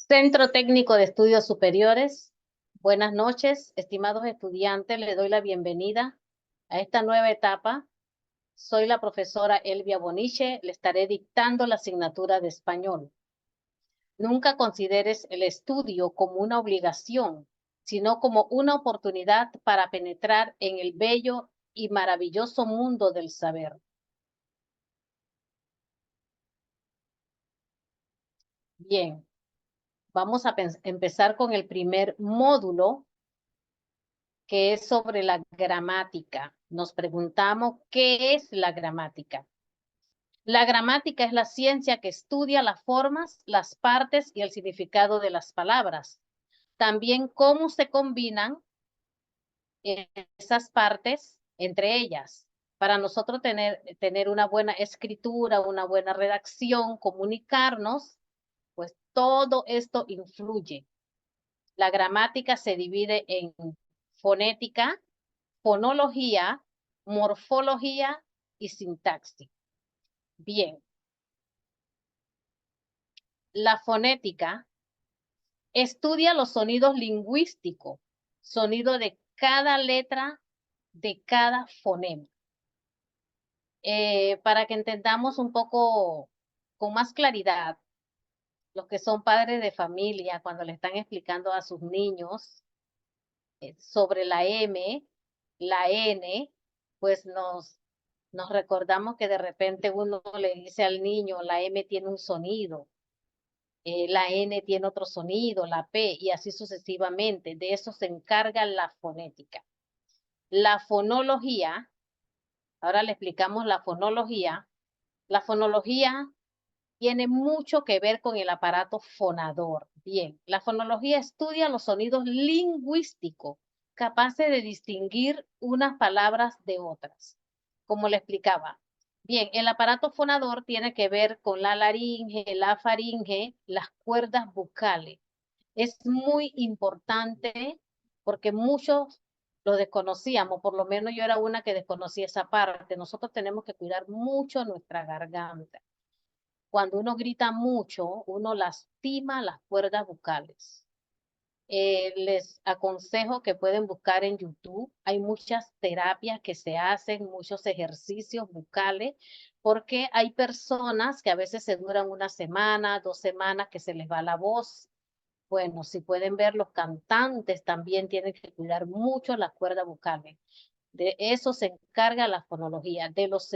Centro Técnico de Estudios Superiores. Buenas noches, estimados estudiantes. Les doy la bienvenida a esta nueva etapa. Soy la profesora Elvia Boniche. Le estaré dictando la asignatura de español. Nunca consideres el estudio como una obligación, sino como una oportunidad para penetrar en el bello y maravilloso mundo del saber. Bien, vamos a empezar con el primer módulo, que es sobre la gramática. Nos preguntamos, ¿qué es la gramática? La gramática es la ciencia que estudia las formas, las partes y el significado de las palabras. También cómo se combinan esas partes entre ellas. Para nosotros tener una buena escritura, una buena redacción, comunicarnos, pues todo esto influye. La gramática se divide en fonética, fonología, morfología y sintaxis. Bien, la fonética estudia los sonidos lingüísticos, sonido de cada letra, de cada fonema. Para que entendamos un poco con más claridad, los que son padres de familia, cuando le están explicando a sus niños sobre la M, la N, pues nos recordamos que de repente uno le dice al niño, la M tiene un sonido, la N tiene otro sonido, la P, y así sucesivamente. De eso se encarga la fonética. La fonología, ahora le explicamos la fonología. La fonología tiene mucho que ver con el aparato fonador. Bien, la fonología estudia los sonidos lingüísticos capaces de distinguir unas palabras de otras. Como le explicaba. Bien, el aparato fonador tiene que ver con la laringe, la faringe, las cuerdas vocales. Es muy importante porque muchos lo desconocíamos, por lo menos yo era una que desconocía esa parte. Nosotros tenemos que cuidar mucho nuestra garganta. Cuando uno grita mucho, uno lastima las cuerdas vocales. Les aconsejo que pueden buscar en YouTube. Hay muchas terapias que se hacen, muchos ejercicios vocales, porque hay personas que a veces se duran una semana, 2 semanas, que se les va la voz. Bueno, si pueden ver, los cantantes también tienen que cuidar mucho las cuerdas vocales. De eso se encarga la fonología, de los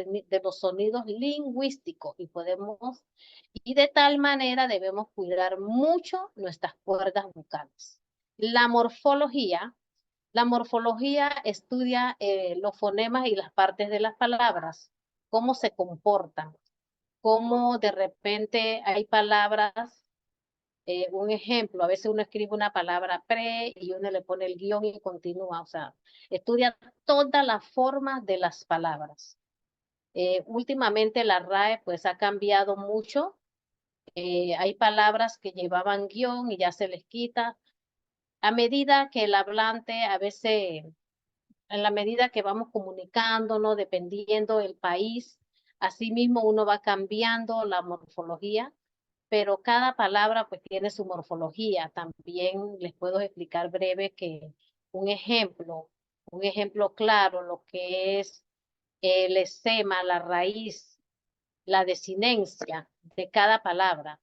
sonidos lingüísticos, y de tal manera debemos cuidar mucho nuestras cuerdas vocales. La morfología estudia los fonemas y las partes de las palabras, cómo se comportan, cómo de repente hay palabras, un ejemplo, a veces uno escribe una palabra pre y uno le pone el guión y continúa, o sea, estudia todas las formas de las palabras. Últimamente la RAE pues ha cambiado mucho. Hay palabras que llevaban guión y ya se les quita. A medida que el hablante, a veces, en la medida que vamos comunicándonos, dependiendo del país, así mismo uno va cambiando la morfología, pero cada palabra pues tiene su morfología. También les puedo explicar breve que un ejemplo, un ejemplo claro, lo que es el esema, la raíz, la desinencia de cada palabra.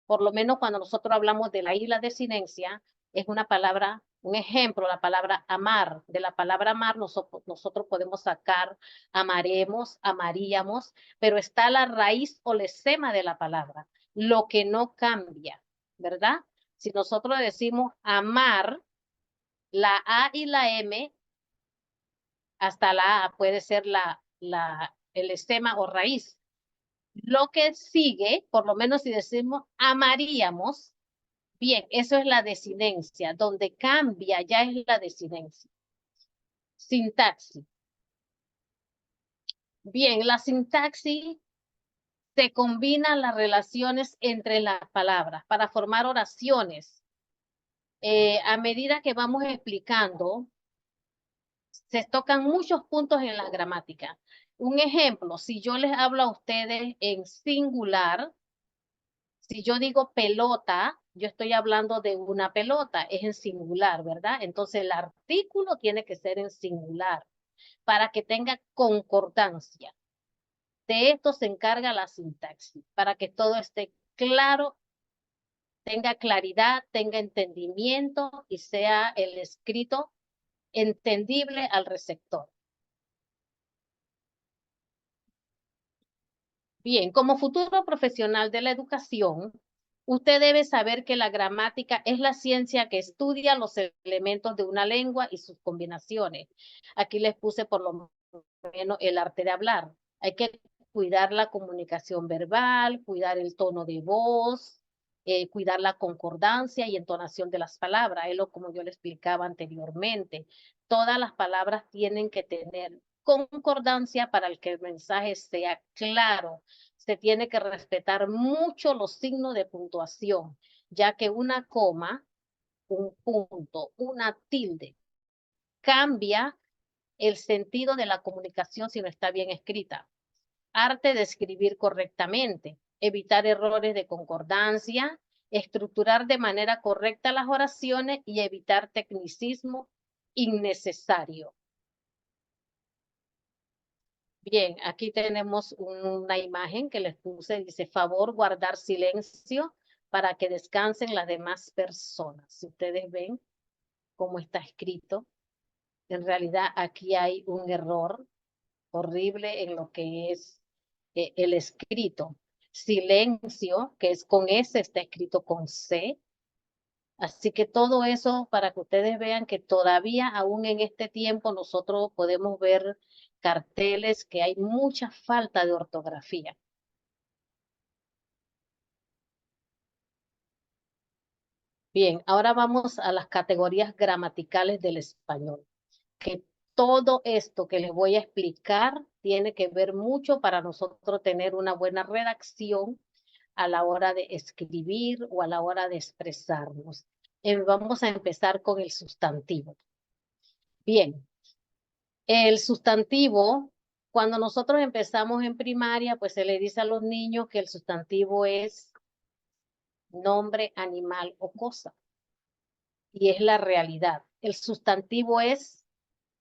Por lo menos cuando nosotros hablamos de la isla desinencia, es una palabra, un ejemplo, la palabra amar. De la palabra amar nosotros podemos sacar amaremos, amaríamos, pero está la raíz o lesema de la palabra, lo que no cambia, ¿verdad? Si nosotros decimos amar, la A y la M, hasta la A puede ser el esema o raíz. Lo que sigue, por lo menos si decimos amaríamos, bien, eso es la desinencia, donde cambia ya es la desinencia. Sintaxis. Bien, la sintaxis se combina las relaciones entre las palabras para formar oraciones. A medida que vamos explicando, se tocan muchos puntos en la gramática. Un ejemplo, si yo les hablo a ustedes en singular, Si yo digo pelota, yo estoy hablando de una pelota, es en singular, ¿verdad? Entonces el artículo tiene que ser en singular para que tenga concordancia. De esto se encarga la sintaxis, para que todo esté claro, tenga claridad, tenga entendimiento y sea el escrito entendible al receptor. Bien, como futuro profesional de la educación, usted debe saber que la gramática es la ciencia que estudia los elementos de una lengua y sus combinaciones. Aquí les puse por lo menos el arte de hablar. Hay que cuidar la comunicación verbal, cuidar el tono de voz, cuidar la concordancia y entonación de las palabras. Es lo como yo le explicaba anteriormente. Todas las palabras tienen que tener concordancia para que el mensaje sea claro. Se tiene que respetar mucho los signos de puntuación, ya que una coma, un punto, una tilde, cambia el sentido de la comunicación si no está bien escrita. Arte de escribir correctamente, evitar errores de concordancia, estructurar de manera correcta las oraciones y evitar tecnicismo innecesario. Bien, aquí tenemos una imagen que les puse, dice, favor guardar silencio para que descansen las demás personas. Si ustedes ven cómo está escrito, en realidad aquí hay un error horrible en lo que es el escrito. Silencio, que es con S, está escrito con C. Así que todo eso para que ustedes vean que todavía aún en este tiempo nosotros podemos ver carteles que hay mucha falta de ortografía. Bien, ahora vamos a las categorías gramaticales del español, que todo esto que les voy a explicar tiene que ver mucho para nosotros tener una buena redacción a la hora de escribir o a la hora de expresarnos. Vamos a empezar con el sustantivo. Bien, el sustantivo, cuando nosotros empezamos en primaria, pues se le dice a los niños que el sustantivo es nombre, animal o cosa. Y es la realidad. El sustantivo es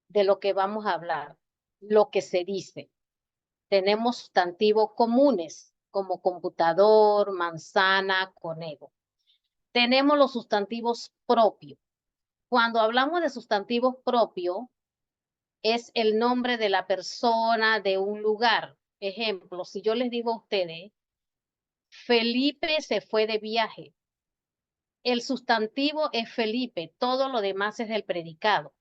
de lo que vamos a hablar, lo que se dice. Tenemos sustantivos comunes como computador, manzana, conejo. Tenemos los sustantivos propios. Cuando hablamos de sustantivos propios, es el nombre de la persona, de un lugar. Ejemplo, si yo les digo a ustedes, Felipe se fue de viaje. El sustantivo es Felipe, todo lo demás es el predicado.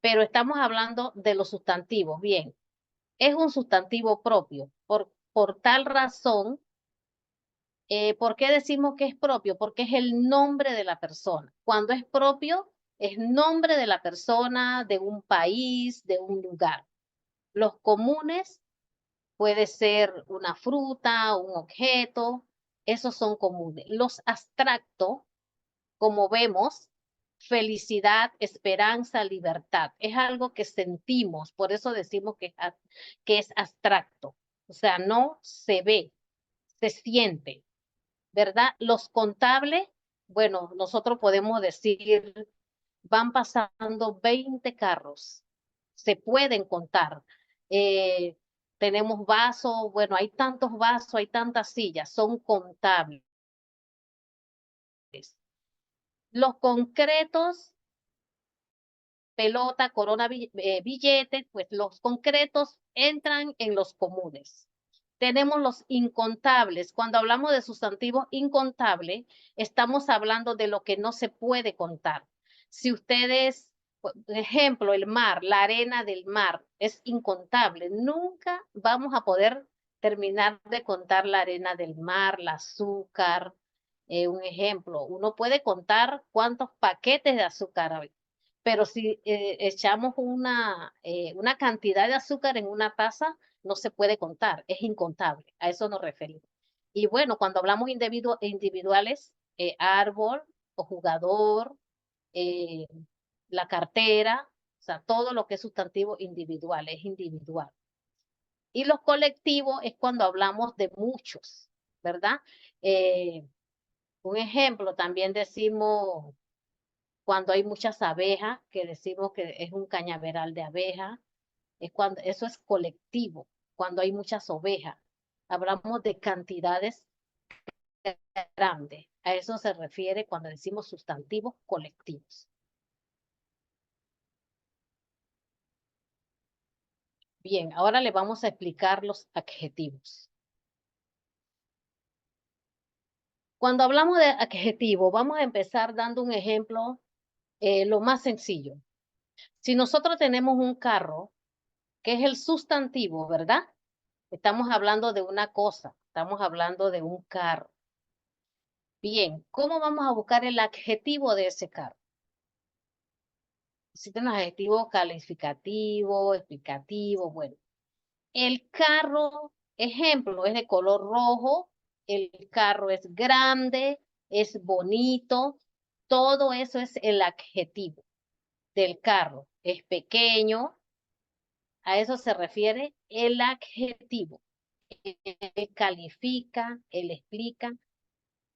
Pero estamos hablando de los sustantivos. Bien, es un sustantivo propio. Por tal razón, ¿por qué decimos que es propio? Porque es el nombre de la persona. Cuando es propio, es nombre de la persona, de un país, de un lugar. Los comunes puede ser una fruta, un objeto, esos son comunes. Los abstractos, como vemos, felicidad, esperanza, libertad, es algo que sentimos, por eso decimos que es abstracto. O sea, no se ve, se siente. ¿Verdad? Los contables, bueno, nosotros podemos decir, van pasando 20 carros, se pueden contar. Eh, tenemos vasos, bueno, hay tantos vasos, hay tantas sillas, son contables. Los concretos, pelota, corona, billetes, pues los concretos entran en los comunes. Tenemos los incontables. Cuando hablamos de sustantivos incontables, estamos hablando de lo que no se puede contar. Si ustedes, por ejemplo, el mar, la arena del mar, es incontable. Nunca vamos a poder terminar de contar la arena del mar, el azúcar. Un ejemplo, uno puede contar cuántos paquetes de azúcar hay, pero si echamos una cantidad de azúcar en una taza, no se puede contar, es incontable, a eso nos referimos. Y bueno, cuando hablamos individuales, árbol o jugador, eh, la cartera, o sea, todo lo que es sustantivo individual, es individual. Y los colectivos es cuando hablamos de muchos, ¿verdad? Un ejemplo, también decimos cuando hay muchas abejas, que decimos que es un cañaveral de abejas, es cuando, eso es colectivo, cuando hay muchas ovejas. Hablamos de cantidades grandes. A eso se refiere cuando decimos sustantivos colectivos. Bien, ahora le vamos a explicar los adjetivos. Cuando hablamos de adjetivo, vamos a empezar dando un ejemplo, lo más sencillo. Si nosotros tenemos un carro, que es el sustantivo, ¿verdad? Estamos hablando de una cosa, estamos hablando de un carro. Bien, ¿cómo vamos a buscar el adjetivo de ese carro? Existen los adjetivos calificativos, explicativos, bueno. El carro, ejemplo, es de color rojo, el carro es grande, es bonito, todo eso es el adjetivo del carro. Es pequeño, a eso se refiere el adjetivo. Él califica, él explica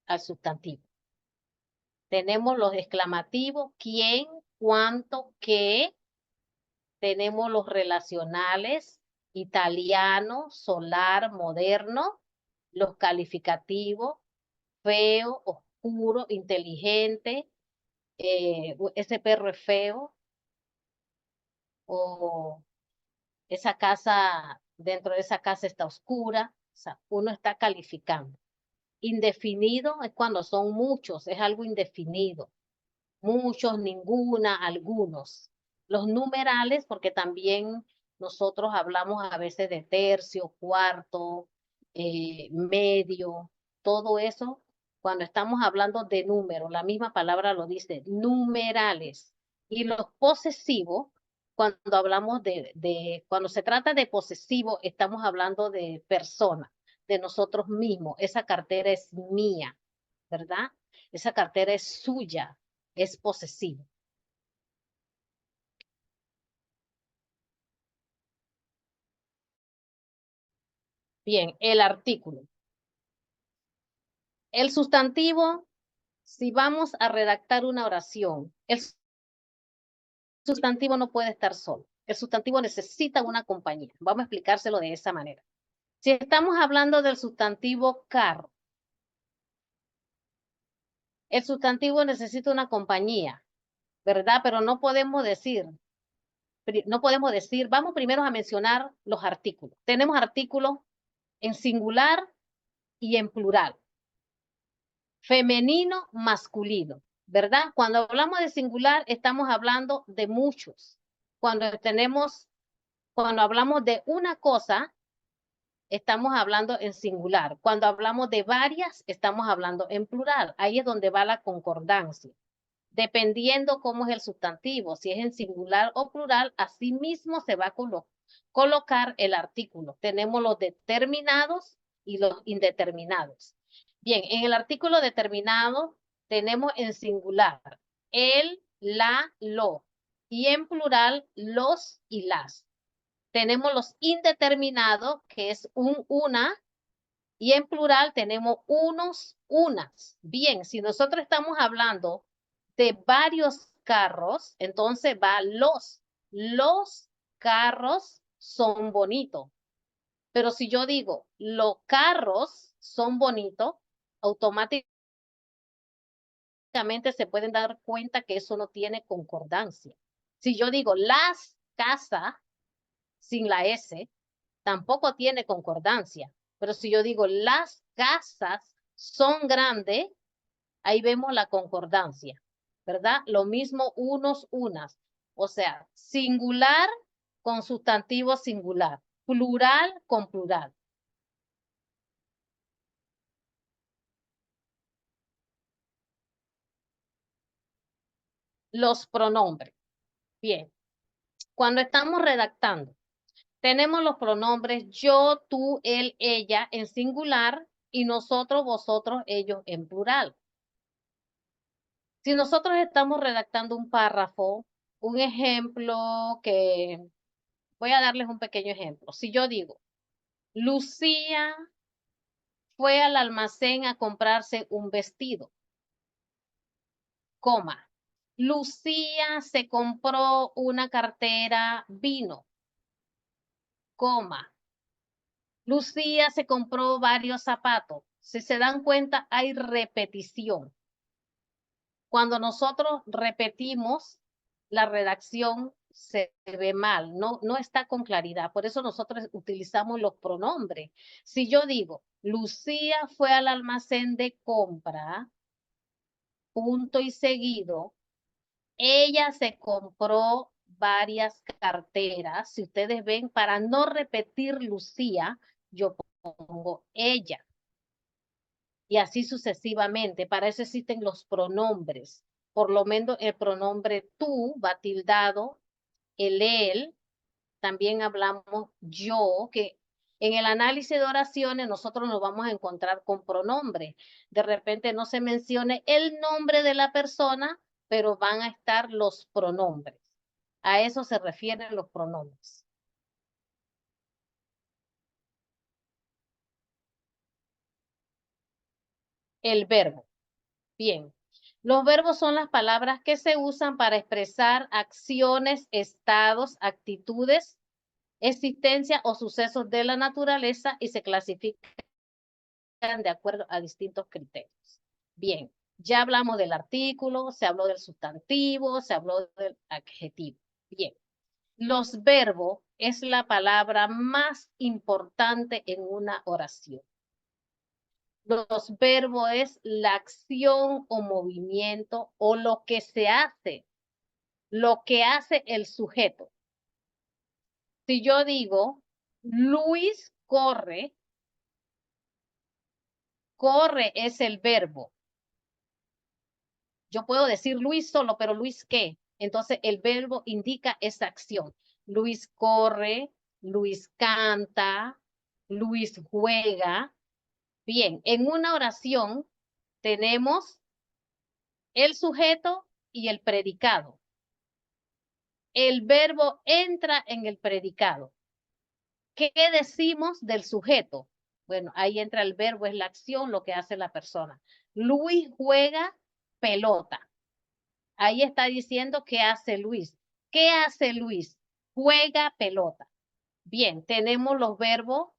al sustantivo. Tenemos los exclamativos, quién, cuánto, qué. Tenemos los relacionales, italiano, solar, moderno. Los calificativos, feo, oscuro, inteligente. Ese perro es feo. O esa casa, dentro de esa casa está oscura. O sea, uno está calificando. Indefinido es cuando son muchos, es algo indefinido. Muchos, ninguna, algunos. Los numerales, porque también nosotros hablamos a veces de tercio, cuarto, medio, todo eso, cuando estamos hablando de números, la misma palabra lo dice, numerales. Y los posesivos, cuando hablamos cuando se trata de posesivo, estamos hablando de persona, de nosotros mismos. Esa cartera es mía, ¿verdad? Esa cartera es suya, es posesivo. Bien, el artículo. El sustantivo, si vamos a redactar una oración, el sustantivo no puede estar solo. El sustantivo necesita una compañía. Vamos a explicárselo de esa manera. Si estamos hablando del sustantivo carro, el sustantivo necesita una compañía, ¿verdad? Pero no podemos decir, vamos primero a mencionar los artículos. Tenemos artículos en singular y en plural. Femenino, masculino, ¿verdad? Cuando hablamos de singular, estamos hablando de muchos. Cuando hablamos de una cosa, estamos hablando en singular. Cuando hablamos de varias, estamos hablando en plural. Ahí es donde va la concordancia. Dependiendo cómo es el sustantivo, si es en singular o plural, así mismo se va a colocar el artículo. Tenemos los determinados y los indeterminados. Bien, en el artículo determinado tenemos en singular el, la, lo, y en plural los y las. Tenemos los indeterminados, que es un, una, y en plural tenemos unos, unas. Bien, si nosotros estamos hablando de varios carros, entonces va los. Los carros son bonitos. Pero si yo digo, los carros son bonitos, automáticamente se pueden dar cuenta que eso no tiene concordancia. Si yo digo las casas sin la S, tampoco tiene concordancia. Pero si yo digo las casas son grandes, ahí vemos la concordancia, ¿verdad? Lo mismo unos, unas. O sea, singular con sustantivo singular, plural con plural. Los pronombres. Bien, cuando estamos redactando, tenemos los pronombres yo, tú, él, ella en singular y nosotros, vosotros, ellos en plural. Si nosotros estamos redactando un párrafo, un ejemplo que voy a darles un pequeño ejemplo. Si yo digo, Lucía fue al almacén a comprarse un vestido, coma. Lucía se compró una cartera vino, coma. Lucía se compró varios zapatos. Si se dan cuenta, hay repetición. Cuando nosotros repetimos, la redacción se ve mal, no está con claridad. Por eso nosotros utilizamos los pronombres. Si yo digo, Lucía fue al almacén de compra, punto y seguido, ella se compró varias carteras. Si ustedes ven, para no repetir Lucía, yo pongo ella. Y así sucesivamente. Para eso existen los pronombres. Por lo menos el pronombre tú va tildado, el él, también hablamos yo, que en el análisis de oraciones nosotros nos vamos a encontrar con pronombres. De repente no se mencione el nombre de la persona, pero van a estar los pronombres. A eso se refieren los pronombres. El verbo. Bien. Los verbos son las palabras que se usan para expresar acciones, estados, actitudes, existencia o sucesos de la naturaleza y se clasifican de acuerdo a distintos criterios. Bien, ya hablamos del artículo, se habló del sustantivo, se habló del adjetivo. Bien, los verbos es la palabra más importante en una oración. Los verbos es la acción o movimiento o lo que se hace, lo que hace el sujeto. Si yo digo, Luis corre, corre es el verbo. Yo puedo decir Luis solo, pero Luis ¿qué? Entonces el verbo indica esa acción. Luis corre, Luis canta, Luis juega. Bien, en una oración tenemos el sujeto y el predicado. El verbo entra en el predicado. ¿Qué decimos del sujeto? Bueno, ahí entra el verbo, es la acción, lo que hace la persona. Luis juega pelota. Ahí está diciendo qué hace Luis. ¿Qué hace Luis? Juega pelota. Bien, tenemos los verbos,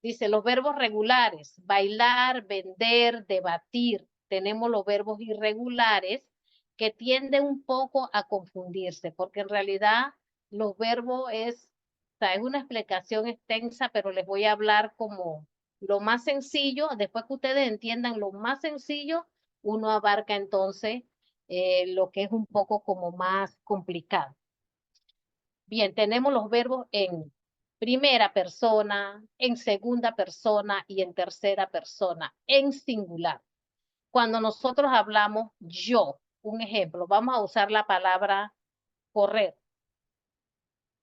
dice los verbos regulares, bailar, vender, debatir. Tenemos los verbos irregulares que tienden un poco a confundirse, porque en realidad los verbos o sea, es una explicación extensa, pero les voy a hablar como lo más sencillo. Después que ustedes entiendan lo más sencillo, uno abarca entonces lo que es un poco como más complicado. Bien, tenemos los verbos en primera persona, en segunda persona y en tercera persona, en singular. Cuando nosotros hablamos yo, un ejemplo, vamos a usar la palabra correr.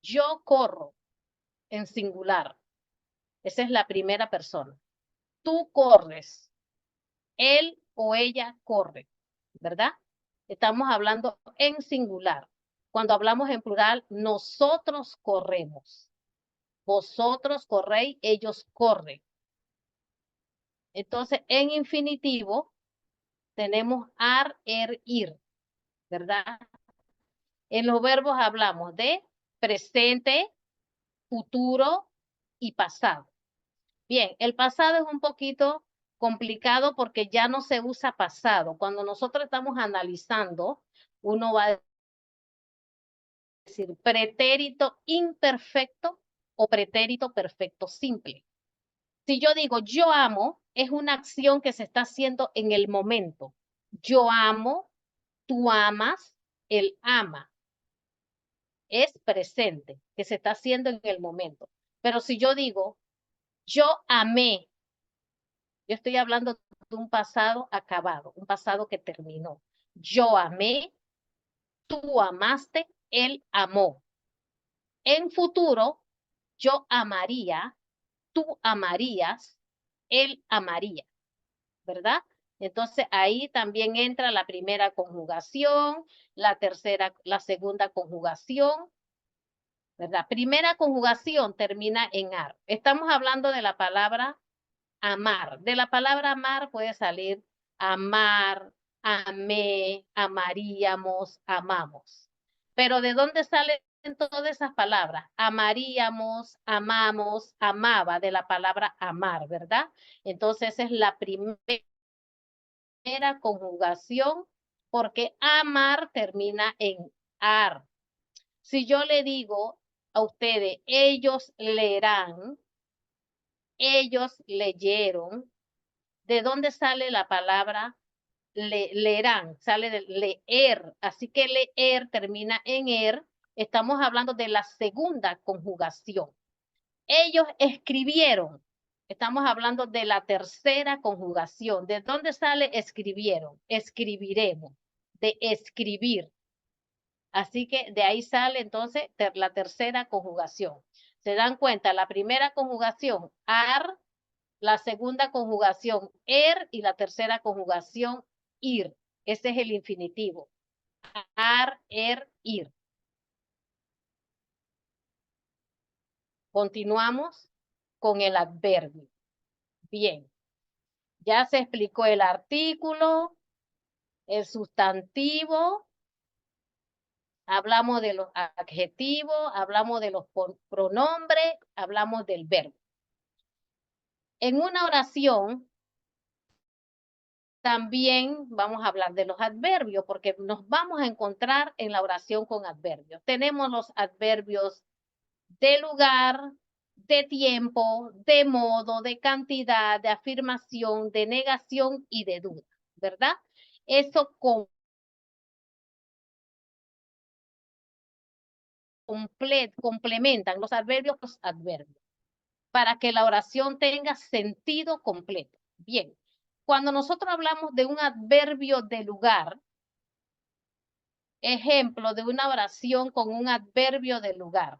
Yo corro en singular. Esa es la primera persona. Tú corres. Él o ella corre, ¿verdad? Estamos hablando en singular. Cuando hablamos en plural, nosotros corremos. Vosotros corréis, ellos corren. Entonces, en infinitivo, tenemos ar, er, ir, ¿verdad? En los verbos hablamos de presente, futuro y pasado. Bien, el pasado es un poquito complicado porque ya no se usa pasado. Cuando nosotros estamos analizando, uno va a decir pretérito imperfecto o pretérito perfecto simple. Si yo digo yo amo, es una acción que se está haciendo en el momento. Yo amo, tú amas, él ama. Es presente, que se está haciendo en el momento. Pero si yo digo yo amé, yo estoy hablando de un pasado acabado, un pasado que terminó. Yo amé, tú amaste, él amó. En futuro, yo amaría, tú amarías, él amaría, ¿verdad? Entonces ahí también entra la primera conjugación, la tercera, la segunda conjugación, ¿verdad? Primera conjugación termina en ar. Estamos hablando de la palabra amar. De la palabra amar puede salir amar, amé, amaríamos, amamos. Pero ¿de dónde salen todas esas palabras? Amaríamos, amamos, amaba, de la palabra amar, ¿verdad? Entonces esa es la primera conjugación, porque amar termina en ar. Si yo le digo a ustedes, ellos leerán, ellos leyeron, ¿de dónde sale la palabra leerán? Sale de leer. Así que leer termina en er. Estamos hablando de la segunda conjugación. Ellos escribieron. Estamos hablando de la tercera conjugación. ¿De dónde sale escribieron? Escribiremos. De escribir. Así que de ahí sale entonces la tercera conjugación. ¿Se dan cuenta? La primera conjugación, ar, la segunda conjugación, er, y la tercera conjugación, ir. Ese es el infinitivo. Ar, er, ir. Continuamos con el adverbio. Bien, ya se explicó el artículo, el sustantivo, hablamos de los adjetivos, hablamos de los pronombres, hablamos del verbo. En una oración también vamos a hablar de los adverbios, porque nos vamos a encontrar en la oración con adverbios. Tenemos los adverbios de lugar, de tiempo, de modo, de cantidad, de afirmación, de negación y de duda, ¿verdad? Eso complementan los adverbios para que la oración tenga sentido completo. Bien, cuando nosotros hablamos de un adverbio de lugar, ejemplo de una oración con un adverbio de lugar.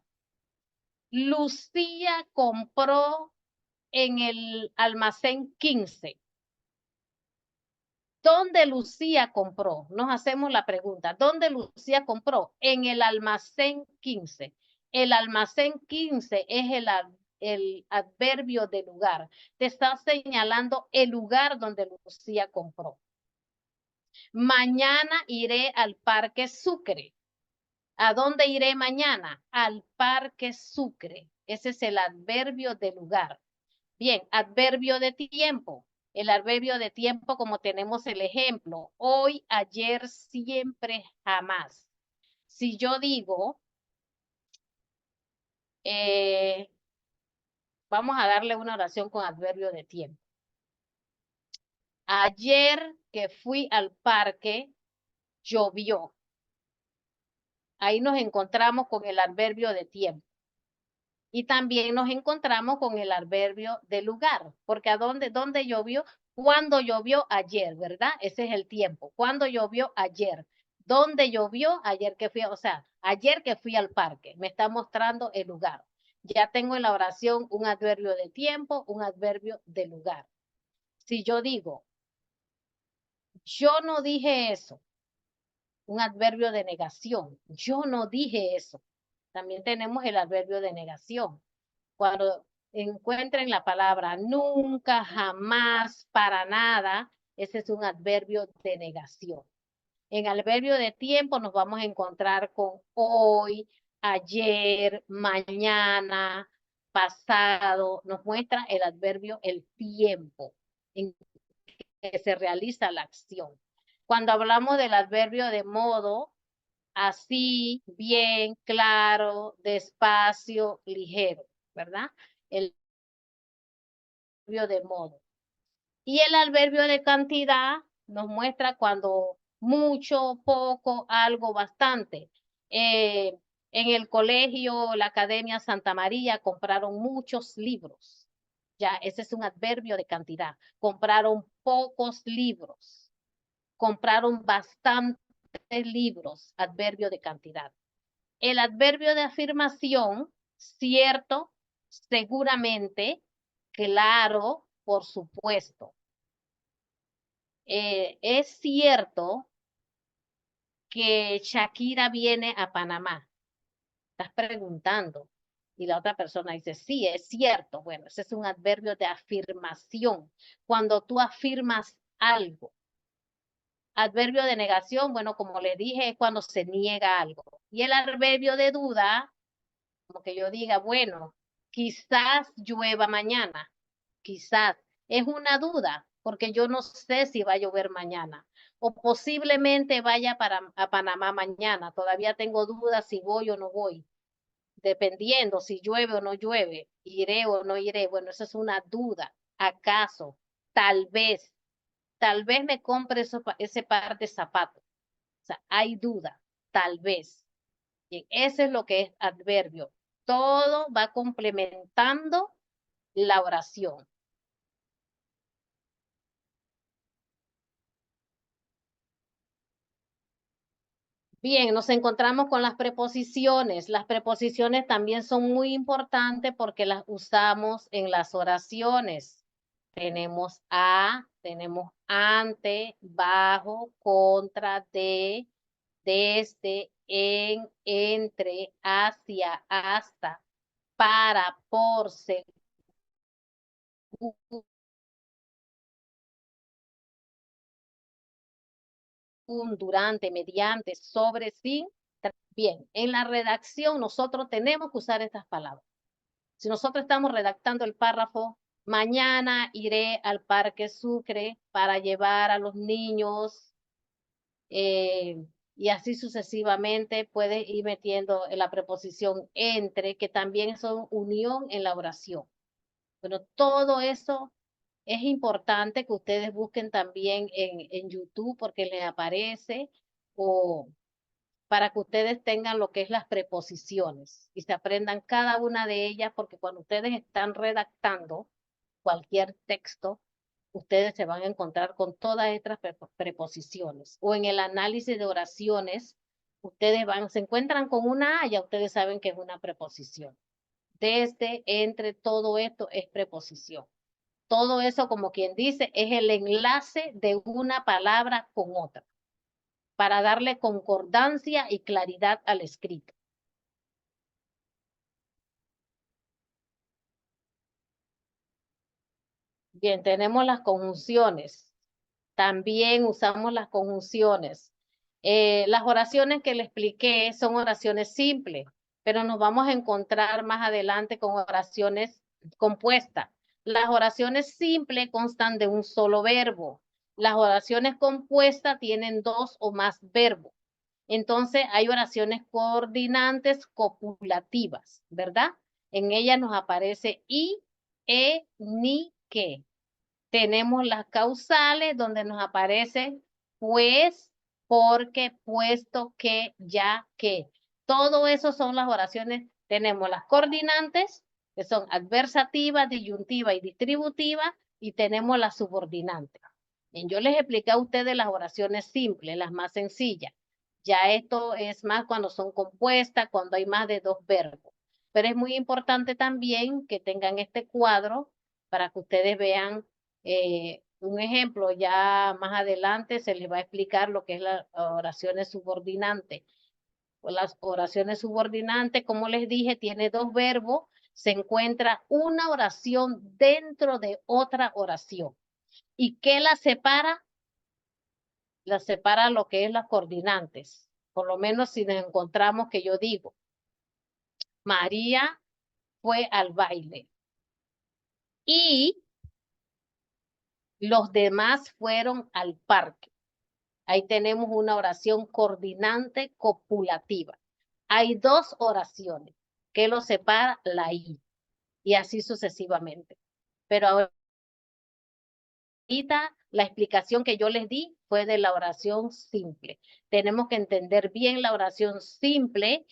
Lucía compró en el almacén 15. ¿Dónde Lucía compró? Nos hacemos la pregunta. ¿Dónde Lucía compró? En el almacén 15. El almacén 15 es el adverbio de lugar. Te está señalando el lugar donde Lucía compró. Mañana iré al Parque Sucre. ¿A dónde iré mañana? Al Parque Sucre. Ese es el adverbio de lugar. Bien, adverbio de tiempo. El adverbio de tiempo, como tenemos el ejemplo, hoy, ayer, siempre, jamás. Si yo digo, vamos a darle una oración con adverbio de tiempo. Ayer que fui al parque, llovió. Ahí nos encontramos con el adverbio de tiempo. Y también nos encontramos con el adverbio de lugar, porque ¿a dónde llovió? Cuando llovió ayer, ¿verdad? Ese es el tiempo. Cuando llovió ayer. ¿Dónde llovió? Ayer que fui, o sea, ayer que fui al parque. Me está mostrando el lugar. Ya tengo en la oración un adverbio de tiempo, un adverbio de lugar. Si yo digo, yo no dije eso, un adverbio de negación. Yo no dije eso. También tenemos el adverbio de negación. Cuando encuentren la palabra nunca, jamás, para nada, ese es un adverbio de negación. En adverbio de tiempo nos vamos a encontrar con hoy, ayer, mañana, pasado. Nos muestra el adverbio el tiempo en que se realiza la acción. Cuando hablamos del adverbio de modo, así, bien, claro, despacio, ligero, ¿verdad? El adverbio de modo. Y el adverbio de cantidad nos muestra cuando mucho, poco, algo, bastante. En el colegio, la Academia Santa María, compraron muchos libros. Ya, ese es un adverbio de cantidad. Compraron pocos libros. Compraron bastantes libros, adverbio de cantidad. El adverbio de afirmación, cierto, seguramente, claro, por supuesto. Es cierto que Shakira viene a Panamá. Estás preguntando. Y la otra persona dice, sí, es cierto. Bueno, ese es un adverbio de afirmación. Cuando tú afirmas algo. Adverbio de negación, bueno, como le dije, es cuando se niega algo. Y el adverbio de duda, como que yo diga, bueno, quizás llueva mañana. Quizás. Es una duda, porque yo no sé si va a llover mañana. O posiblemente vaya a Panamá mañana. Todavía tengo dudas si voy o no voy. Dependiendo si llueve o no llueve, iré o no iré. Bueno, esa es una duda. ¿Acaso? Tal vez me compre ese par de zapatos. O sea, hay duda, tal vez. Bien, ese es lo que es adverbio. Todo va complementando la oración. Bien, nos encontramos con las preposiciones. Las preposiciones también son muy importantes porque las usamos en las oraciones. Tenemos a, tenemos ante, bajo, contra, de, desde, en, entre, hacia, hasta, para, por, según, durante, mediante, sobre, sin. Bien, en la redacción nosotros tenemos que usar estas palabras. Si nosotros estamos redactando el párrafo, mañana iré al Parque Sucre para llevar a los niños y así sucesivamente, puedes ir metiendo en la preposición entre, que también son unión en la oración. Pero todo eso es importante que ustedes busquen también en YouTube porque les aparece o para que ustedes tengan lo que es las preposiciones y se aprendan cada una de ellas porque cuando ustedes están redactando cualquier texto, ustedes se van a encontrar con todas estas preposiciones. O en el análisis de oraciones, ustedes se encuentran con una A, ya ustedes saben que es una preposición. Desde, entre, todo esto es preposición. Todo eso, como quien dice, es el enlace de una palabra con otra para darle concordancia y claridad al escrito. Bien, tenemos las conjunciones. También usamos las conjunciones. Las oraciones que le expliqué son oraciones simples, pero nos vamos a encontrar más adelante con oraciones compuestas. Las oraciones simples constan de un solo verbo. Las oraciones compuestas tienen dos o más verbos. Entonces hay oraciones coordinantes copulativas, ¿verdad? En ellas nos aparece i, ni, que. Tenemos las causales donde nos aparece pues, porque, puesto que, ya que. Todo eso son las oraciones. Tenemos las coordinantes, que son adversativa, disyuntiva y distributiva, y tenemos las subordinantes. Bien, yo les expliqué a ustedes las oraciones simples, las más sencillas. Ya esto es más cuando son compuestas, cuando hay más de dos verbos. Pero es muy importante también que tengan este cuadro para que ustedes vean un ejemplo. Ya más adelante se les va a explicar lo que es las oraciones subordinantes. Las oraciones subordinantes, como les dije, tiene dos verbos. Se encuentra una oración dentro de otra oración. ¿Y qué la separa? La separa lo que es las coordinantes. Por lo menos si nos encontramos que yo digo, María fue al baile y los demás fueron al parque. Ahí tenemos una oración coordinante copulativa. Hay dos oraciones que lo separa la I y así sucesivamente. Pero ahorita la explicación que yo les di fue de la oración simple. Tenemos que entender bien la oración simple,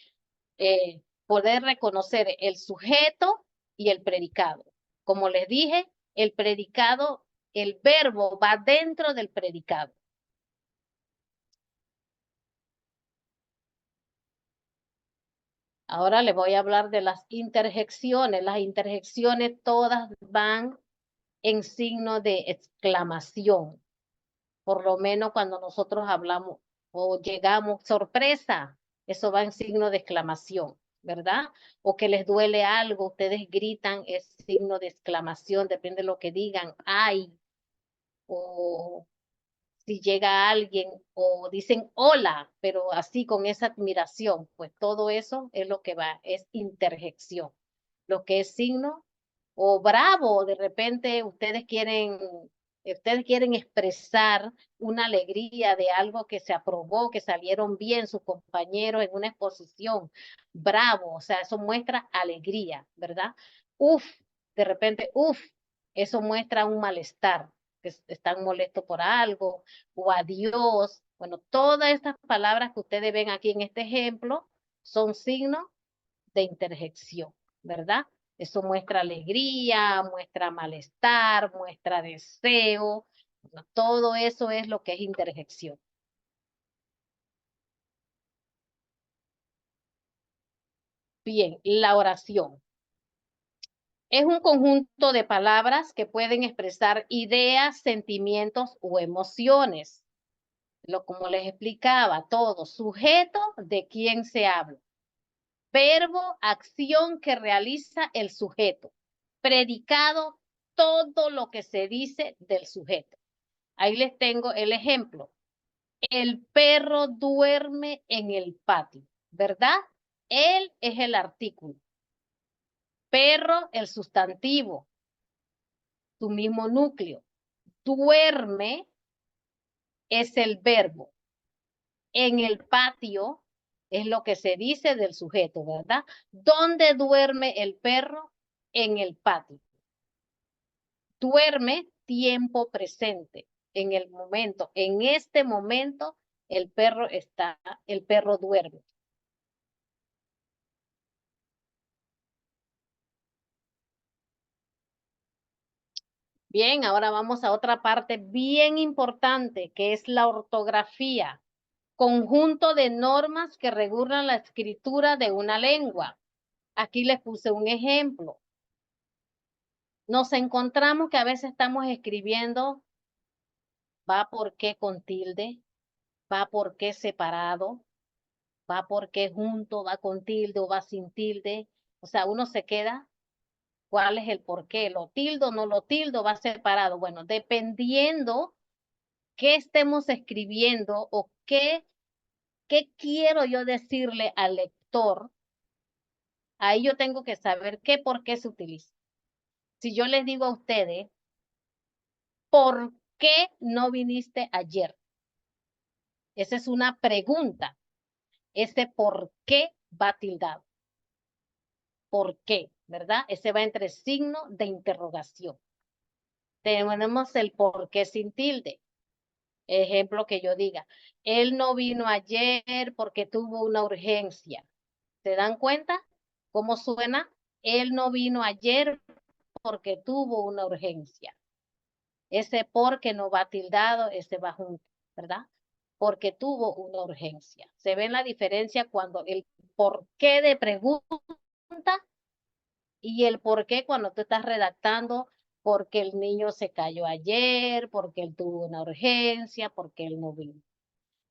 poder reconocer el sujeto y el predicado. Como les dije, el predicado, el verbo va dentro del predicado. Ahora les voy a hablar de las interjecciones. Las interjecciones todas van en signo de exclamación. Por lo menos cuando nosotros hablamos o llegamos, sorpresa, eso va en signo de exclamación. ¿verdad? O que les duele algo, ustedes gritan, es signo de exclamación, depende de lo que digan, ay, o si llega alguien, o dicen hola, pero así con esa admiración, pues todo eso es lo que va, es interjección. Lo que es signo, o bravo, de repente ustedes quieren expresar una alegría de algo que se aprobó, que salieron bien sus compañeros en una exposición. Bravo, o sea, eso muestra alegría, ¿verdad? Uf, de repente, uf, eso muestra un malestar, que están molestos por algo, o adiós. Bueno, todas estas palabras que ustedes ven aquí en este ejemplo son signos de interjección, ¿verdad? Eso muestra alegría, muestra malestar, muestra deseo. Bueno, todo eso es lo que es interjección. Bien, la oración. Es un conjunto de palabras que pueden expresar ideas, sentimientos o emociones. Como les explicaba, todo sujeto de quién se habla. Verbo, acción que realiza el sujeto. Predicado, todo lo que se dice del sujeto. Ahí les tengo el ejemplo. El perro duerme en el patio, ¿verdad? Él es el artículo. Perro, el sustantivo, tu mismo núcleo. Duerme es el verbo. En el patio es lo que se dice del sujeto, ¿verdad? ¿Dónde duerme el perro? En el patio. Duerme, tiempo presente, en el momento. En este momento el perro duerme. Bien, ahora vamos a otra parte bien importante, que es la ortografía, conjunto de normas que regulan la escritura de una lengua. Aquí les puse un ejemplo. Nos encontramos que a veces estamos escribiendo va por qué con tilde, va por qué separado, va por qué junto, va con tilde o va sin tilde. O sea, uno se queda, ¿cuál es el por qué? ¿Lo tildo, no lo tildo, va separado? Bueno, dependiendo qué estemos escribiendo o qué quiero yo decirle al lector, ahí yo tengo que saber qué por qué se utiliza. Si yo les digo a ustedes, ¿por qué no viniste ayer? Esa es una pregunta. Ese por qué va tildado. ¿Por qué? ¿Verdad? Ese va entre signo de interrogación. Tenemos el por qué sin tilde. Ejemplo que yo diga, él no vino ayer porque tuvo una urgencia. ¿Se dan cuenta cómo suena? Él no vino ayer porque tuvo una urgencia. Ese porque no va tildado, ese va junto, ¿verdad? Porque tuvo una urgencia. ¿Se ve la diferencia cuando el por qué de pregunta y el por qué cuando tú estás redactando? Porque el niño se cayó ayer, porque él tuvo una urgencia, porque él no vino.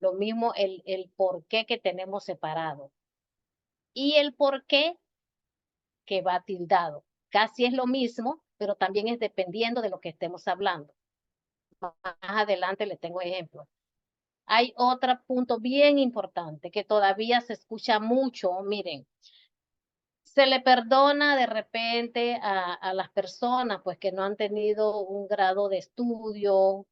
Lo mismo el por qué que tenemos separado. Y el por qué que va tildado. Casi es lo mismo, pero también es dependiendo de lo que estemos hablando. Más adelante les tengo ejemplos. Hay otro punto bien importante que todavía se escucha mucho. Miren, se le perdona de repente a las personas pues que no han tenido un grado de estudio,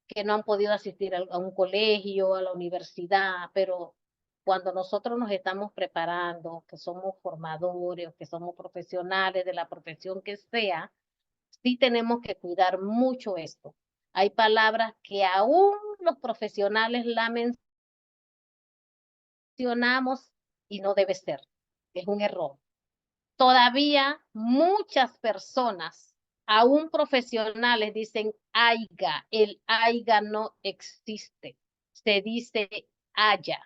que no han podido asistir a un colegio, a la universidad, pero cuando nosotros nos estamos preparando, que somos formadores, que somos profesionales de la profesión que sea, sí tenemos que cuidar mucho esto. Hay palabras que aún los profesionales la mencionamos y no debe ser. Es un error. Todavía muchas personas, aún profesionales, dicen aiga. El aiga no existe. Se dice haya.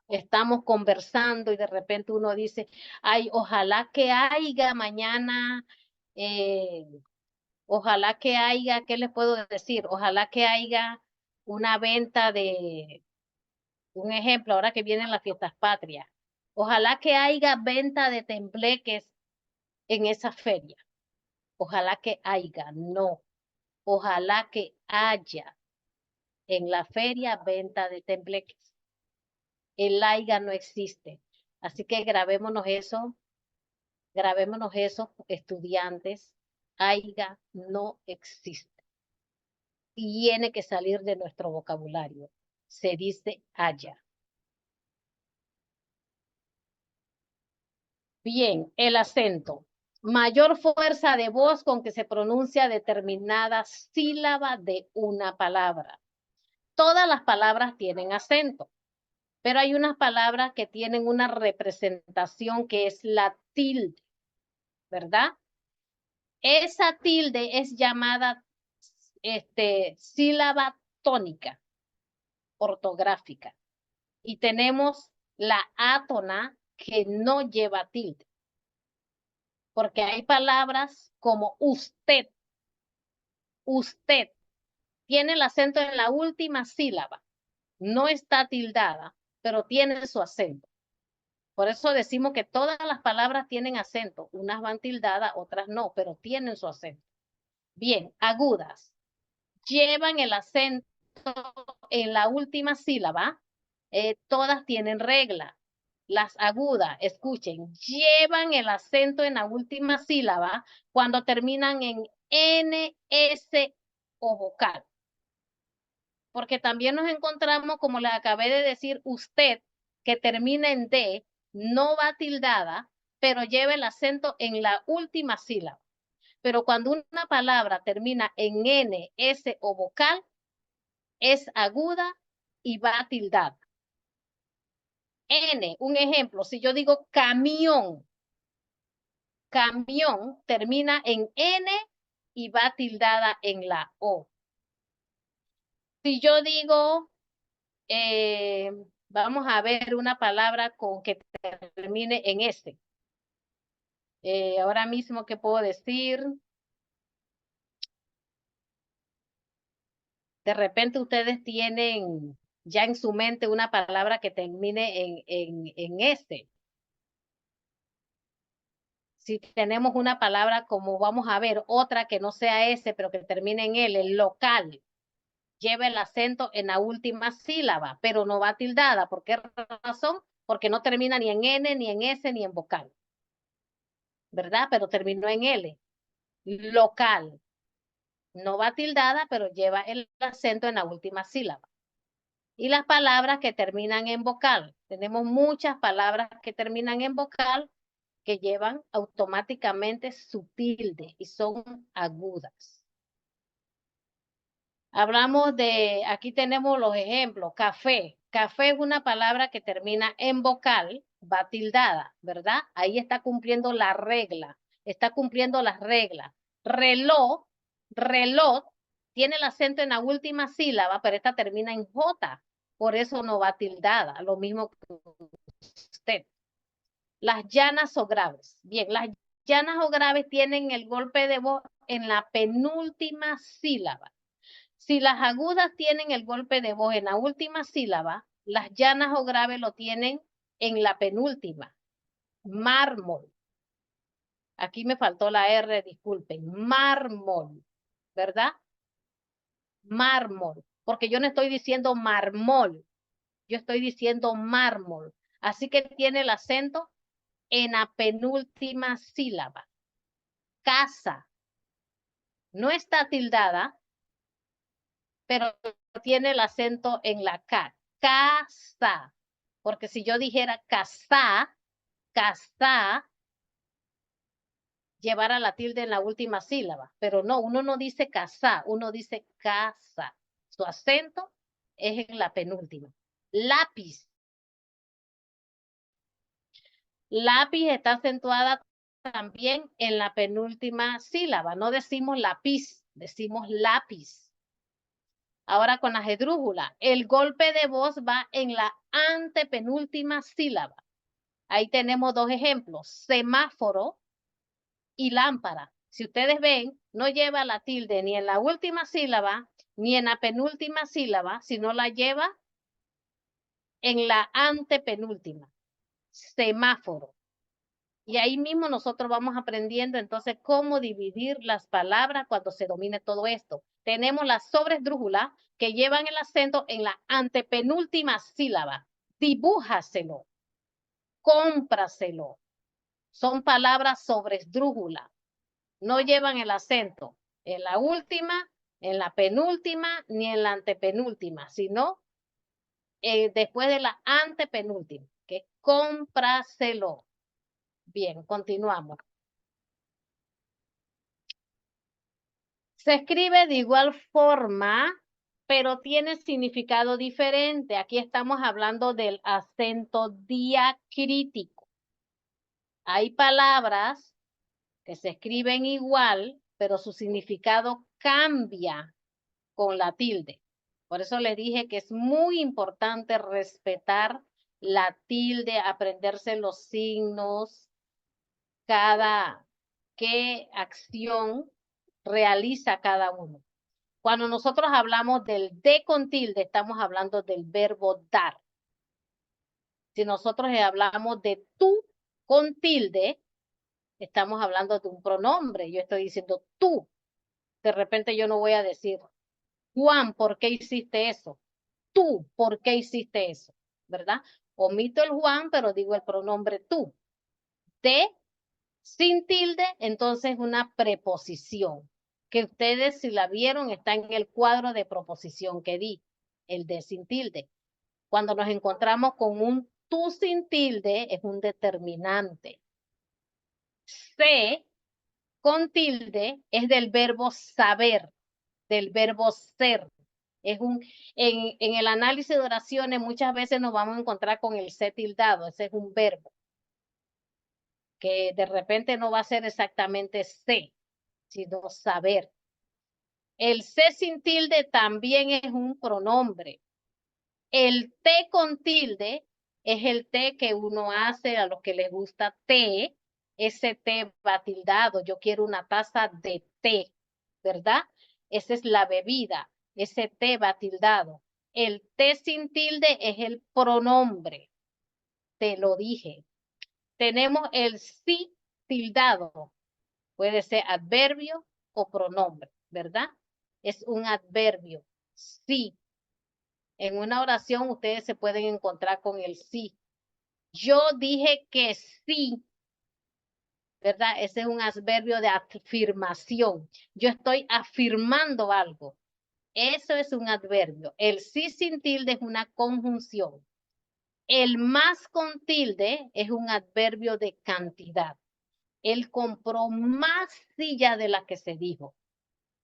Estamos conversando y de repente uno dice, ay, ojalá que haya mañana, eh, ojalá que haya, ¿qué les puedo decir? Ojalá que haya una venta de, un ejemplo, ahora que vienen las fiestas patrias. Ojalá que haya venta de tembleques en esa feria. Ojalá que haya, no. Ojalá que haya en la feria venta de tembleques. El haya no existe. Así que grabémonos eso, estudiantes. Haya no existe. Tiene que salir de nuestro vocabulario. Se dice haya. Bien, el acento. Mayor fuerza de voz con que se pronuncia determinada sílaba de una palabra. Todas las palabras tienen acento, pero hay unas palabras que tienen una representación que es la tilde, ¿verdad? Esa tilde es llamada sílaba tónica, ortográfica. Y tenemos la átona que no lleva tilde. Porque hay palabras como usted. Usted tiene el acento en la última sílaba. No está tildada, pero tiene su acento. Por eso decimos que todas las palabras tienen acento. Unas van tildadas, otras no, pero tienen su acento. Bien, agudas. Llevan el acento en la última sílaba. Todas tienen regla. Las agudas, escuchen, llevan el acento en la última sílaba cuando terminan en N, S o vocal. Porque también nos encontramos, como les acabé de decir, usted, que termina en D, no va tildada, pero lleva el acento en la última sílaba. Pero cuando una palabra termina en N, S o vocal, es aguda y va tildada. N, un ejemplo, si yo digo camión, camión termina en N y va tildada en la O. Si yo digo, vamos a ver una palabra con que termine en S. Ahora mismo, ¿qué puedo decir? De repente ustedes tienen ya en su mente una palabra que termine en S. Si tenemos una palabra como vamos a ver otra que no sea S, pero que termine en L, el local, lleva el acento en la última sílaba, pero no va tildada. ¿Por qué razón? Porque no termina ni en N, ni en S, ni en vocal. ¿Verdad? Pero terminó en L. Local. No va tildada, pero lleva el acento en la última sílaba. Y las palabras que terminan en vocal. Tenemos muchas palabras que terminan en vocal que llevan automáticamente su tilde y son agudas. Hablamos de, aquí tenemos los ejemplos, café. Café es una palabra que termina en vocal, va tildada, ¿verdad? Ahí está cumpliendo la regla, está cumpliendo las reglas. Reloj, reloj, tiene el acento en la última sílaba, pero esta termina en J, por eso no va tildada, lo mismo que usted. Las llanas o graves. Bien, las llanas o graves tienen el golpe de voz en la penúltima sílaba. Si las agudas tienen el golpe de voz en la última sílaba, las llanas o graves lo tienen en la penúltima. Mármol. Aquí me faltó la R, disculpen. Mármol, ¿verdad? Mármol. Porque yo no estoy diciendo mármol, yo estoy diciendo mármol. Así que tiene el acento en la penúltima sílaba. Casa. No está tildada, pero tiene el acento en la K. Casa. Porque si yo dijera casa, casa, llevara la tilde en la última sílaba. Pero no, uno no dice casa, uno dice casa. Su acento es en la penúltima. Lápiz. Lápiz está acentuada también en la penúltima sílaba. No decimos lápiz, decimos lápiz. Ahora con la esdrújula, el golpe de voz va en la antepenúltima sílaba. Ahí tenemos dos ejemplos, semáforo y lámpara. Si ustedes ven, no lleva la tilde ni en la última sílaba, ni en la penúltima sílaba, sino la lleva en la antepenúltima. semáforo. Y ahí mismo nosotros vamos aprendiendo entonces cómo dividir las palabras cuando se domine todo esto. Tenemos las sobresdrújulas que llevan el acento en la antepenúltima sílaba. Dibújaselo, cómpraselo. Son palabras sobresdrújulas. No llevan el acento en la última, en la penúltima, ni en la antepenúltima, sino después de la antepenúltima, que cómpraselo. Bien, continuamos. Se escribe de igual forma, pero tiene significado diferente. Aquí estamos hablando del acento diacrítico. Hay palabras que se escriben igual, pero su significado cambia con la tilde. Por eso les dije que es muy importante respetar la tilde, aprenderse los signos, qué acción realiza cada uno. Cuando nosotros hablamos del de con tilde, estamos hablando del verbo dar. Si nosotros hablamos de tú con tilde, estamos hablando de un pronombre. Yo estoy diciendo tú. De repente yo no voy a decir, Juan, ¿por qué hiciste eso? Tú, ¿por qué hiciste eso? ¿Verdad? Omito el Juan, pero digo el pronombre tú. De sin tilde, entonces una preposición. Que ustedes, si la vieron, está en el cuadro de proposición que di, el de sin tilde. Cuando nos encontramos con un tú sin tilde, es un determinante. Se con tilde es del verbo saber, del verbo ser. En el análisis de oraciones muchas veces nos vamos a encontrar con el se tildado, ese es un verbo, que de repente no va a ser exactamente se, sino saber. El se sin tilde también es un pronombre. El té con tilde es el té que uno hace a los que les gusta té. Ese té va tildado. Yo quiero una taza de té, ¿verdad? Esa es la bebida. Ese té va tildado. El té sin tilde es el pronombre. Te lo dije. Tenemos el sí tildado. Puede ser adverbio o pronombre, ¿verdad? Es un adverbio. Sí. En una oración ustedes se pueden encontrar con el sí. Yo dije que sí, ¿verdad? Ese es un adverbio de afirmación. Yo estoy afirmando algo. Eso es un adverbio. El sí sin tilde es una conjunción. El más con tilde es un adverbio de cantidad. Él compró más sillas de las que se dijo.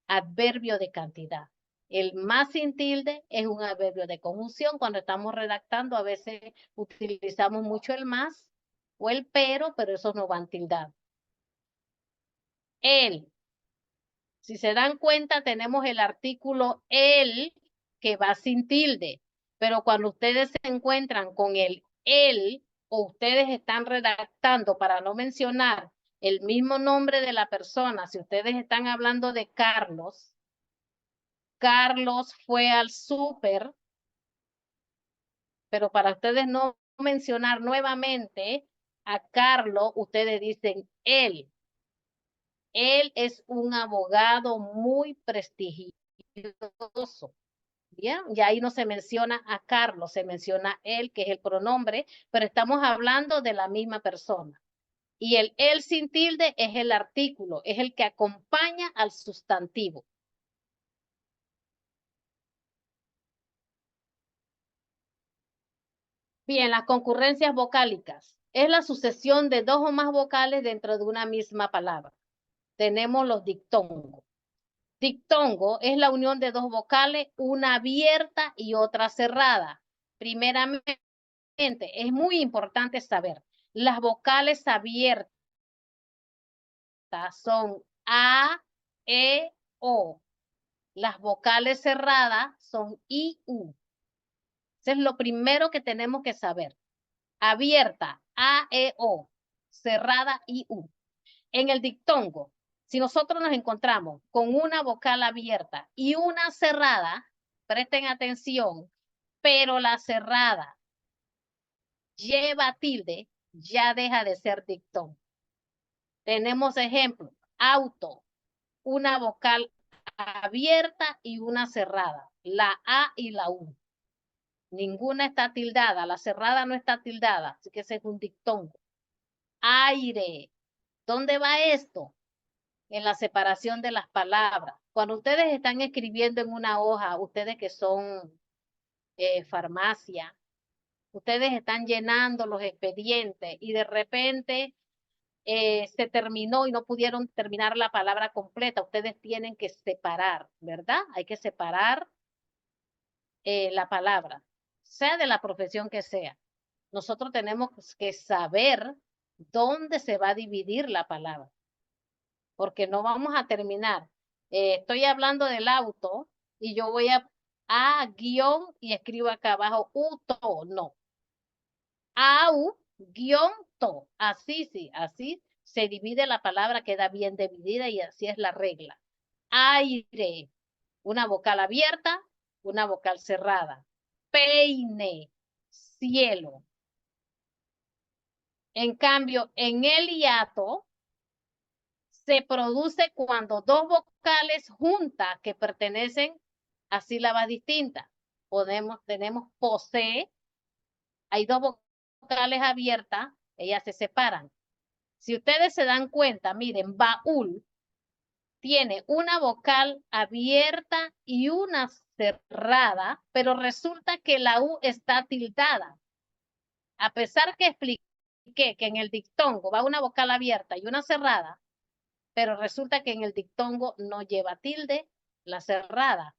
Adverbio de cantidad. El más sin tilde es un adverbio de conjunción. Cuando estamos redactando, a veces utilizamos mucho el más o el pero esos no van tildados. El. Si se dan cuenta, tenemos el artículo el que va sin tilde. Pero cuando ustedes se encuentran con el o ustedes están redactando para no mencionar el mismo nombre de la persona, si ustedes están hablando de Carlos, Carlos fue al súper, pero para ustedes no mencionar nuevamente a Carlos, ustedes dicen él. Él es un abogado muy prestigioso. Bien, y ahí no se menciona a Carlos, se menciona él, que es el pronombre, pero estamos hablando de la misma persona. Y el él sin tilde es el artículo, es el que acompaña al sustantivo. Bien, las concurrencias vocálicas. Es la sucesión de dos o más vocales dentro de una misma palabra. Tenemos los dictongos. Dictongo es la unión de dos vocales, una abierta y otra cerrada. Primeramente, es muy importante saber, las vocales abiertas son A, E, O. Las vocales cerradas son I, U. Eso es lo primero que tenemos que saber. Abierta, A, E, O. Cerrada, I, U. En el dictongo, si nosotros nos encontramos con una vocal abierta y una cerrada, presten atención, pero la cerrada lleva tilde, ya deja de ser dictón. Tenemos ejemplo, auto, una vocal abierta y una cerrada, la A y la U. Ninguna está tildada, la cerrada no está tildada, así que ese es un dictongo. Aire, ¿dónde va esto? En la separación de las palabras. Cuando ustedes están escribiendo en una hoja, ustedes que son farmacia, ustedes están llenando los expedientes y de repente se terminó y no pudieron terminar la palabra completa. Ustedes tienen que separar, ¿verdad? Hay que separar la palabra, sea de la profesión que sea. Nosotros tenemos que saber dónde se va a dividir la palabra, porque no vamos a terminar. Estoy hablando del auto y yo voy a guión y escribo acá abajo uto, no. Au guión to, así sí, así se divide la palabra, queda bien dividida y así es la regla. Aire, una vocal abierta, una vocal cerrada. Peine, cielo. En cambio, en el hiato se produce cuando dos vocales juntas que pertenecen a sílabas distintas. Tenemos posee, hay dos vocales abiertas, ellas se separan. Si ustedes se dan cuenta, miren, baúl tiene una vocal abierta y una cerrada, pero resulta que la U está tildada. A pesar que expliqué que en el dictongo va una vocal abierta y una cerrada, pero resulta que en el dictongo no lleva tilde, la cerrada.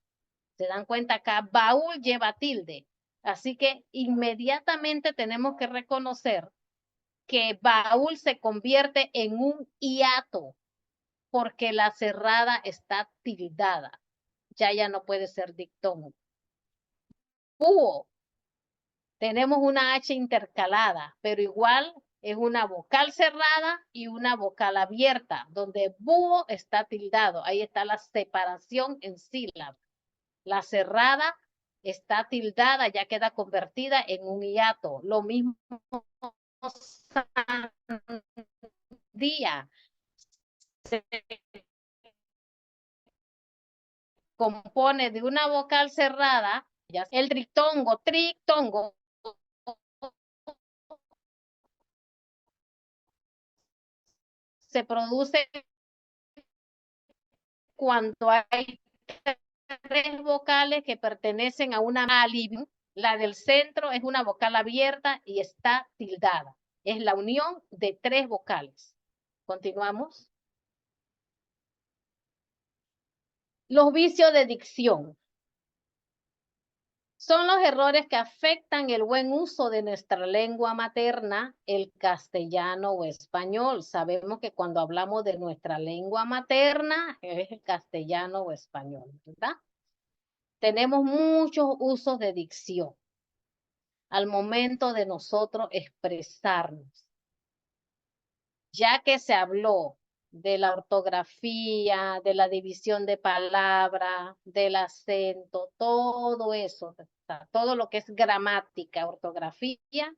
Se dan cuenta acá, baúl lleva tilde. Así que inmediatamente tenemos que reconocer que baúl se convierte en un hiato porque la cerrada está tildada. Ya no puede ser dictongo. Búho, tenemos una H intercalada, pero igual es una vocal cerrada y una vocal abierta, donde búho está tildado. Ahí está la separación en sílabas. La cerrada está tildada, ya queda convertida en un hiato. Lo mismo día. Se compone de una vocal cerrada, ya el trictongo, se produce cuando hay tres vocales que pertenecen a una alibi. La del centro es una vocal abierta y está tildada. Es la unión de tres vocales. Continuamos. Los vicios de dicción son los errores que afectan el buen uso de nuestra lengua materna, el castellano o español. Sabemos que cuando hablamos de nuestra lengua materna es el castellano o español, ¿verdad? Tenemos muchos usos de dicción al momento de nosotros expresarnos. Ya que se habló de la ortografía, de la división de palabra, del acento, todo eso, todo lo que es gramática, ortografía,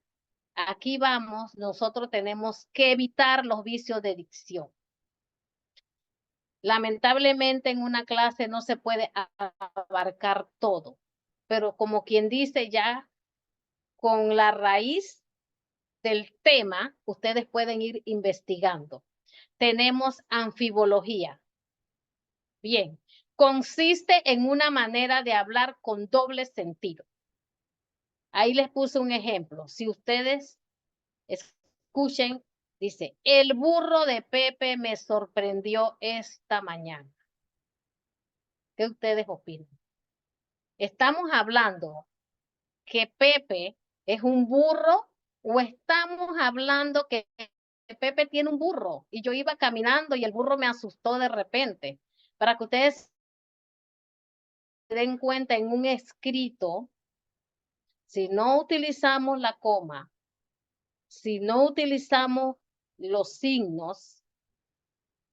aquí vamos, nosotros tenemos que evitar los vicios de dicción. Lamentablemente en una clase no se puede abarcar todo, pero como quien dice ya, con la raíz del tema, ustedes pueden ir investigando. Tenemos anfibología. Bien, consiste en una manera de hablar con doble sentido. Ahí les puse un ejemplo. Si ustedes escuchen, dice, el burro de Pepe me sorprendió esta mañana. ¿Qué ustedes opinan? ¿Estamos hablando que Pepe es un burro o estamos hablando que Pepe tiene un burro y yo iba caminando y el burro me asustó de repente? Para que ustedes se den cuenta en un escrito, si no utilizamos la coma, si no utilizamos los signos,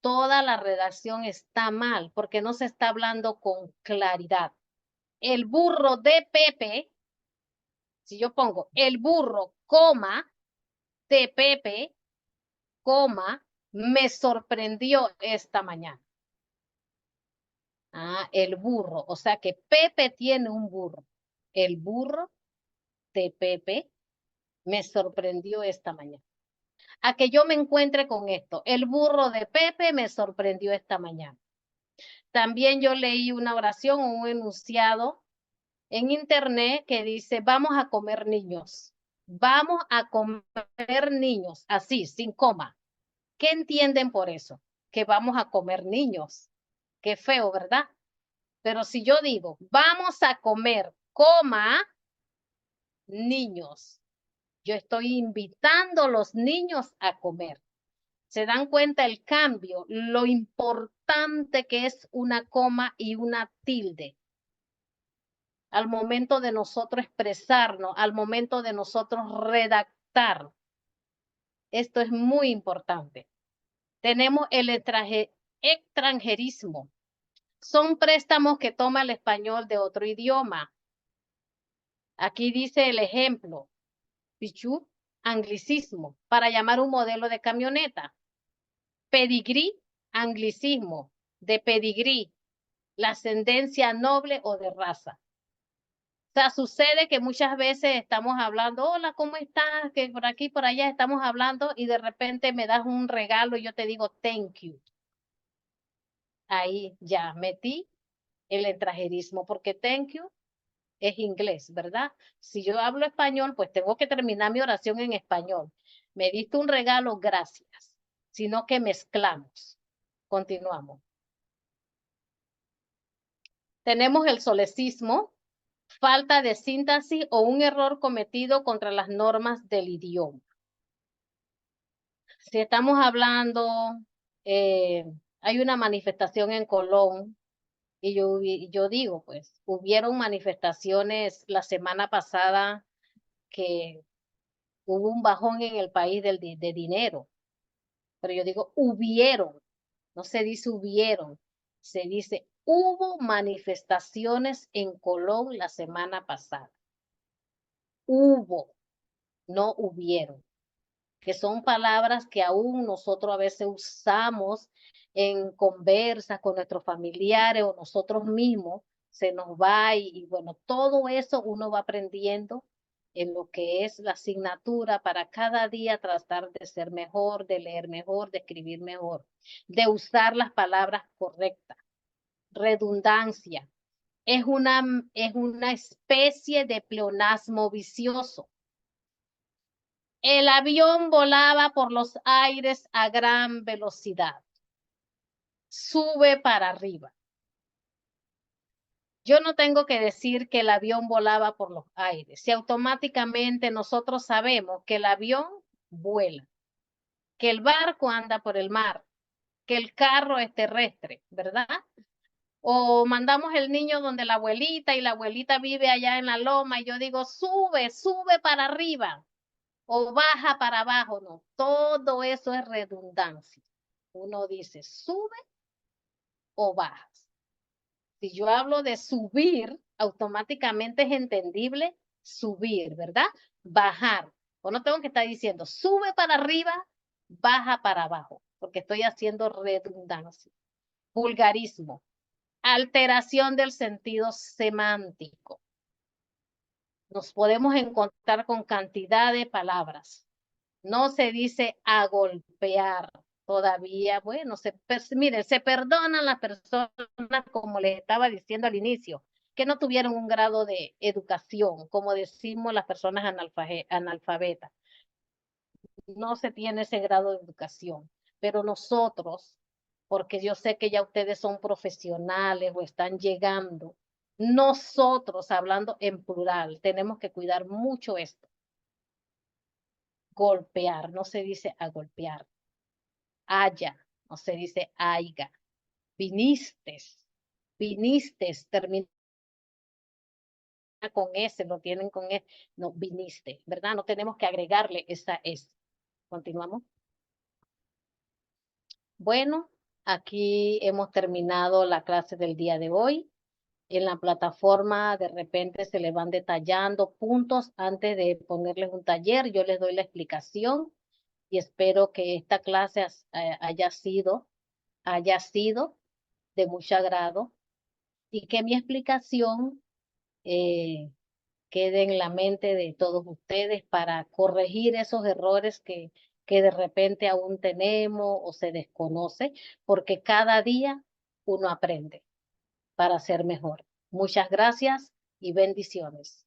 toda la redacción está mal porque no se está hablando con claridad. El burro de Pepe, si yo pongo el burro, coma, de Pepe, coma, me sorprendió esta mañana. Ah, el burro. O sea que Pepe tiene un burro. El burro de Pepe me sorprendió esta mañana. A que yo me encuentre con esto. El burro de Pepe me sorprendió esta mañana. También yo leí una oración, un enunciado en internet que dice, vamos a comer niños. Vamos a comer niños, así, sin coma. ¿Qué entienden por eso? Que vamos a comer niños. Qué feo, ¿verdad? Pero si yo digo, vamos a comer, coma, niños. Yo estoy invitando a los niños a comer. ¿Se dan cuenta el cambio? Lo importante que es una coma y una tilde al momento de nosotros expresarnos, al momento de nosotros redactar. Esto es muy importante. Tenemos el extranjerismo. Son préstamos que toma el español de otro idioma. Aquí dice el ejemplo. Pichu, anglicismo, para llamar un modelo de camioneta. Pedigrí, anglicismo, de pedigrí, la ascendencia noble o de raza. O sea, sucede que muchas veces estamos hablando, hola, ¿cómo estás? Que por aquí, por allá estamos hablando y de repente me das un regalo y yo te digo, thank you. Ahí ya metí el extranjerismo, porque thank you es inglés, ¿verdad? Si yo hablo español, pues tengo que terminar mi oración en español. Me diste un regalo, gracias. Sino que mezclamos. Continuamos. Tenemos el solecismo, falta de síntesis o un error cometido contra las normas del idioma. Si estamos hablando, hay una manifestación en Colón y yo digo, pues, hubieron manifestaciones la semana pasada que hubo un bajón en el país de dinero, pero yo digo, hubieron, no se dice hubieron, se dice hubo manifestaciones en Colón la semana pasada. Hubo, no hubieron, que son palabras que aún nosotros a veces usamos en conversas con nuestros familiares o nosotros mismos, se nos va y bueno, todo eso uno va aprendiendo en lo que es la asignatura para cada día tratar de ser mejor, de leer mejor, de escribir mejor, de usar las palabras correctas. Redundancia. Es una especie de pleonasmo vicioso. El avión volaba por los aires a gran velocidad. Sube para arriba. Yo no tengo que decir que el avión volaba por los aires. Si automáticamente nosotros sabemos que el avión vuela, que el barco anda por el mar, que el carro es terrestre, ¿verdad? O mandamos el niño donde la abuelita y la abuelita vive allá en la loma y yo digo, sube, sube para arriba o baja para abajo. No, todo eso es redundancia. Uno dice, sube o bajas. Si yo hablo de subir, automáticamente es entendible subir, ¿verdad? Bajar. O no tengo que estar diciendo, sube para arriba, baja para abajo, porque estoy haciendo redundancia. Vulgarismo. Alteración del sentido semántico. Nos podemos encontrar con cantidad de palabras. No se dice a golpear todavía. Bueno, miren, se perdonan las personas, como les estaba diciendo al inicio, que no tuvieron un grado de educación, como decimos las personas analfabetas. No se tiene ese grado de educación, pero nosotros, porque yo sé que ya ustedes son profesionales o están llegando, nosotros, hablando en plural, tenemos que cuidar mucho esto. Golpear, no se dice a golpear. Haya, no se dice aiga. Viniste, termina con S, lo tienen con S, no, viniste, ¿verdad? No tenemos que agregarle esa S. Continuamos. Bueno, aquí hemos terminado la clase del día de hoy. En la plataforma de repente se le van detallando puntos antes de ponerles un taller. Yo les doy la explicación y espero que esta clase haya sido de mucho agrado y que mi explicación eh, quede en la mente de todos ustedes para corregir esos errores que de repente aún tenemos o se desconoce, porque cada día uno aprende para ser mejor. Muchas gracias y bendiciones.